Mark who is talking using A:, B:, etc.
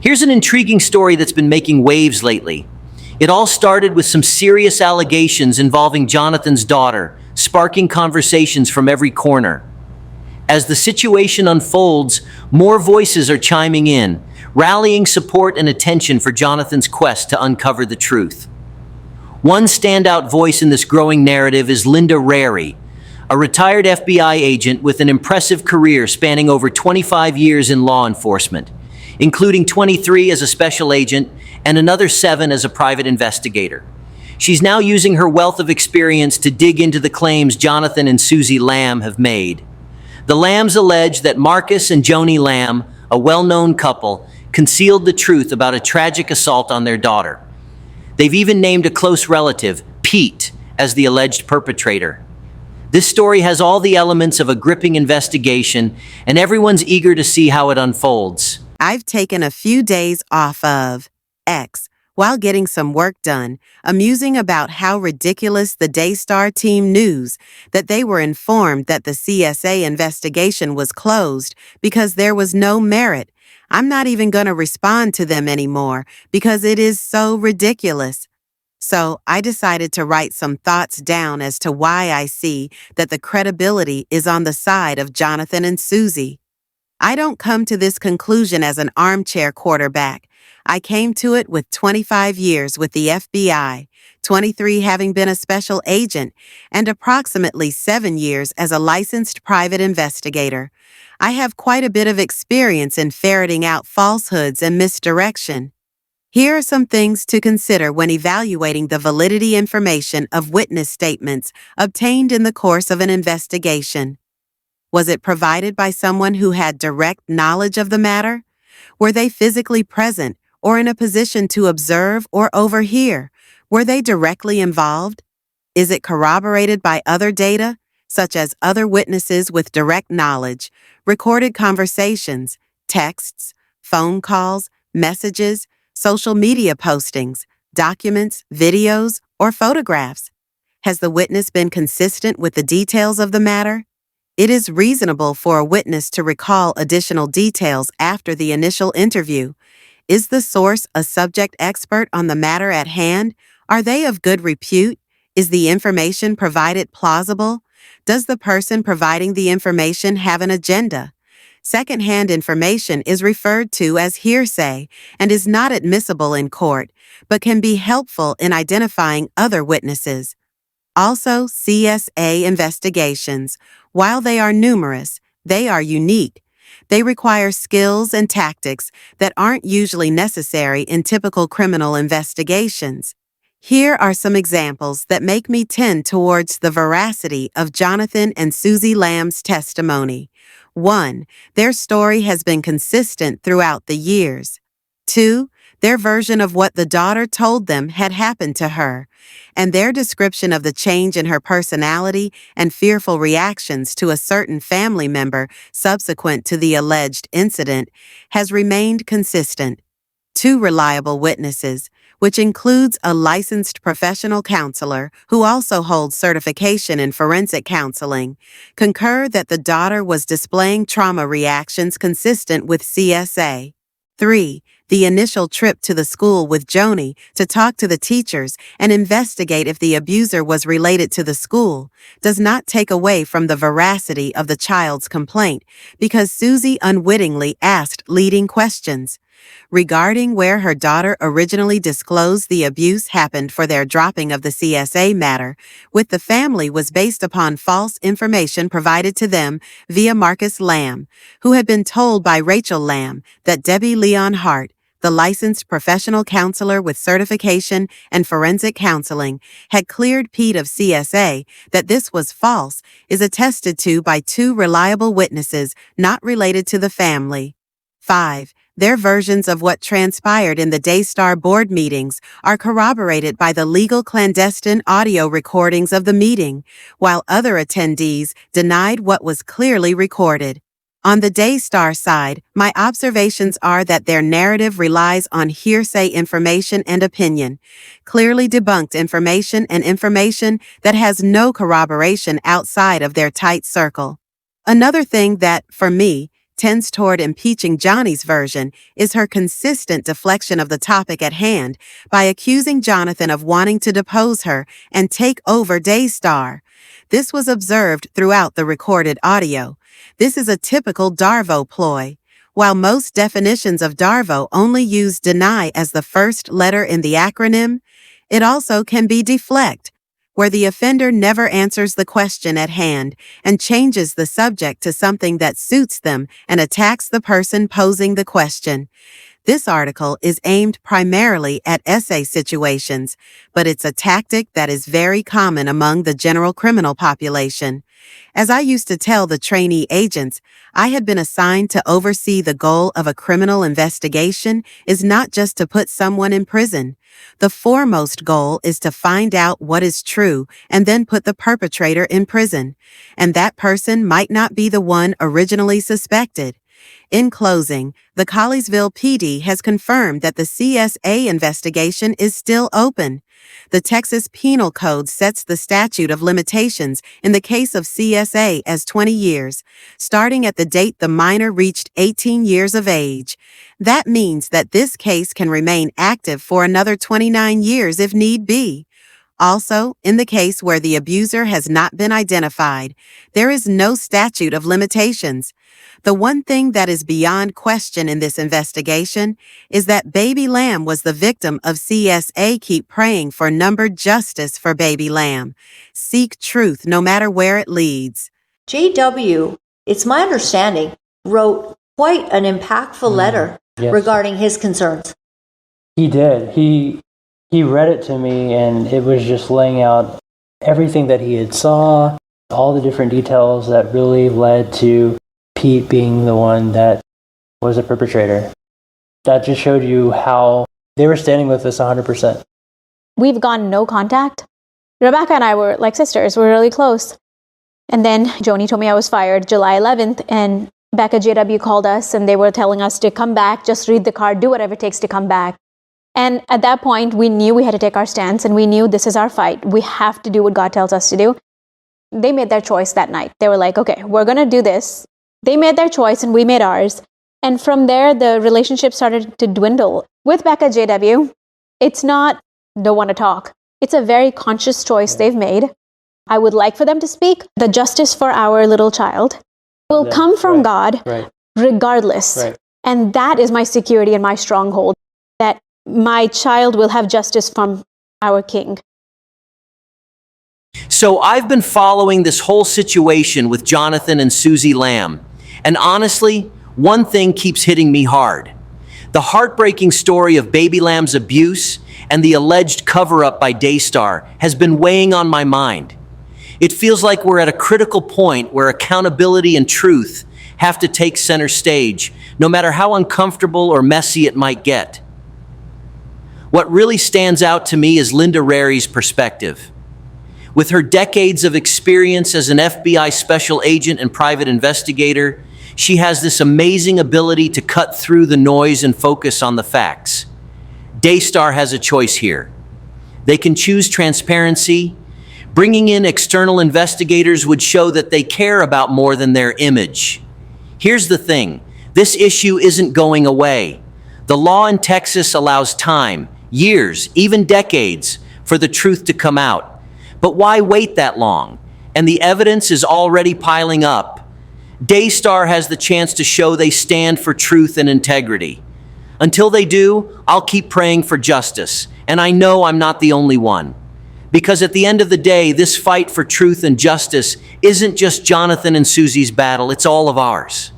A: Here's an intriguing story that's been making waves lately. It all started with some serious allegations involving Jonathan's daughter, sparking conversations from every corner. As the situation unfolds, more voices are chiming in, rallying support and attention for Jonathan's quest to uncover the truth. One standout voice in this growing narrative is Linda Rarey, a retired FBI agent with an impressive career spanning over 25 years in law enforcement, including 23 as a special agent and another 7 as a private investigator. She's now using her wealth of experience to dig into the claims Jonathan and Susie Lamb have made. The Lambs allege that Marcus and Joni Lamb, a well-known couple, concealed the truth about a tragic assault on their daughter. They've even named a close relative, Pete, as the alleged perpetrator. This story has all the elements of a gripping investigation, and everyone's eager to see how it unfolds.
B: I've taken a few days off of X while getting some work done, amusing about how ridiculous the Daystar team news that they were informed that the CSA investigation was closed because there was no merit. I'm not even going to respond to them anymore because it is so ridiculous. So I decided to write some thoughts down as to why I see that the credibility is on the side of Jonathan and Susie. I don't come to this conclusion as an armchair quarterback. I came to it with 25 years with the FBI, 23 having been a special agent, and approximately 7 years as a licensed private investigator. I have quite a bit of experience in ferreting out falsehoods and misdirection. Here are some things to consider when evaluating the validity information of witness statements obtained in the course of an investigation. Was it provided by someone who had direct knowledge of the matter? Were they physically present or in a position to observe or overhear? Were they directly involved? Is it corroborated by other data, such as other witnesses with direct knowledge, recorded conversations, texts, phone calls, messages, social media postings, documents, videos, or photographs? Has the witness been consistent with the details of the matter? It is reasonable for a witness to recall additional details after the initial interview. Is the source a subject expert on the matter at hand? Are they of good repute? Is the information provided plausible? Does the person providing the information have an agenda? Second-hand information is referred to as hearsay and is not admissible in court, but can be helpful in identifying other witnesses. Also, CSA investigations, while they are numerous, they are unique. They require skills and tactics that aren't usually necessary in typical criminal investigations. Here are some examples that make me tend towards the veracity of Jonathan and Susie Lamb's testimony. 1. Their story has been consistent throughout the years. 2. Their version of what the daughter told them had happened to her, and their description of the change in her personality and fearful reactions to a certain family member subsequent to the alleged incident has remained consistent. 2 reliable witnesses, which includes a licensed professional counselor who also holds certification in forensic counseling, concur that the daughter was displaying trauma reactions consistent with CSA. 3. The initial trip to the school with Joni to talk to the teachers and investigate if the abuser was related to the school does not take away from the veracity of the child's complaint because Susie unwittingly asked leading questions. Regarding where her daughter originally disclosed the abuse happened for their dropping of the CSA matter with the family was based upon false information provided to them via Marcus Lamb, who had been told by Rachel Lamb that Debbie Leon Hart, the licensed professional counselor with certification and forensic counseling, had cleared Pete of CSA that this was false is attested to by 2 reliable witnesses not related to the family. 5. Their versions of what transpired in the Daystar board meetings are corroborated by the legal clandestine audio recordings of the meeting, while other attendees denied what was clearly recorded. On the Daystar side, my observations are that their narrative relies on hearsay information and opinion, clearly debunked information and information that has no corroboration outside of their tight circle. Another thing that, for me, tends toward impeaching Johnny's version is her consistent deflection of the topic at hand by accusing Jonathan of wanting to depose her and take over Daystar. This was observed throughout the recorded audio. This is a typical Darvo ploy. While most definitions of Darvo only use deny as the first letter in the acronym, it also can be deflect, where the offender never answers the question at hand and changes the subject to something that suits them and attacks the person posing the question. This article is aimed primarily at essay situations, but it's a tactic that is very common among the general criminal population. As I used to tell the trainee agents, I had been assigned to oversee the goal of a criminal investigation is not just to put someone in prison. The foremost goal is to find out what is true and then put the perpetrator in prison. And that person might not be the one originally suspected. In closing, the Colliesville PD has confirmed that the CSA investigation is still open. The Texas Penal Code sets the statute of limitations in the case of CSA as 20 years, starting at the date the minor reached 18 years of age. That means that this case can remain active for another 29 years if need be. Also, in the case where the abuser has not been identified, there is no statute of limitations. The one thing that is beyond question in this investigation is that Babylam was the victim of CSA. Keep praying for numbered justice for Babylam. Seek truth no matter where it leads.
C: JW, it's my understanding, wrote quite an impactful letter regarding his concerns.
D: He did. He read it to me, and it was just laying out everything that he had saw, all the different details that really led to Pete being the one that was a perpetrator. That just showed you how they were standing with us 100%.
E: We've gone no contact. Rebecca and I were like sisters. We're really close. And then Joni told me I was fired July 11th, and Becca JW called us, and they were telling us to come back, just read the card, do whatever it takes to come back. And at that point, we knew we had to take our stance, and we knew this is our fight. We have to do what God tells us to do. They made their choice that night. They were like, okay, we're going to do this. They made their choice, and we made ours. And from there, the relationship started to dwindle. With Becca JW, it's not don't want to talk. It's a very conscious choice they've made. I would like for them to speak. The justice for our little child will come from God regardless. And that is my security and my stronghold, that my child will have justice from our King.
A: So I've been following this whole situation with Jonathan and Susie Lamb. And honestly, one thing keeps hitting me hard. The heartbreaking story of Babylam's abuse and the alleged cover-up by Daystar has been weighing on my mind. It feels like we're at a critical point where accountability and truth have to take center stage, no matter how uncomfortable or messy it might get. What really stands out to me is Linda Rarey's perspective. With her decades of experience as an FBI special agent and private investigator, she has this amazing ability to cut through the noise and focus on the facts. Daystar has a choice here. They can choose transparency. Bringing in external investigators would show that they care about more than their image. Here's the thing, this issue isn't going away. The law in Texas allows time, years, even decades, for the truth to come out. But why wait that long? And the evidence is already piling up. Daystar has the chance to show they stand for truth and integrity. Until they do, I'll keep praying for justice. And I know I'm not the only one. Because at the end of the day, this fight for truth and justice isn't just Jonathan and Susie's battle, it's all of ours.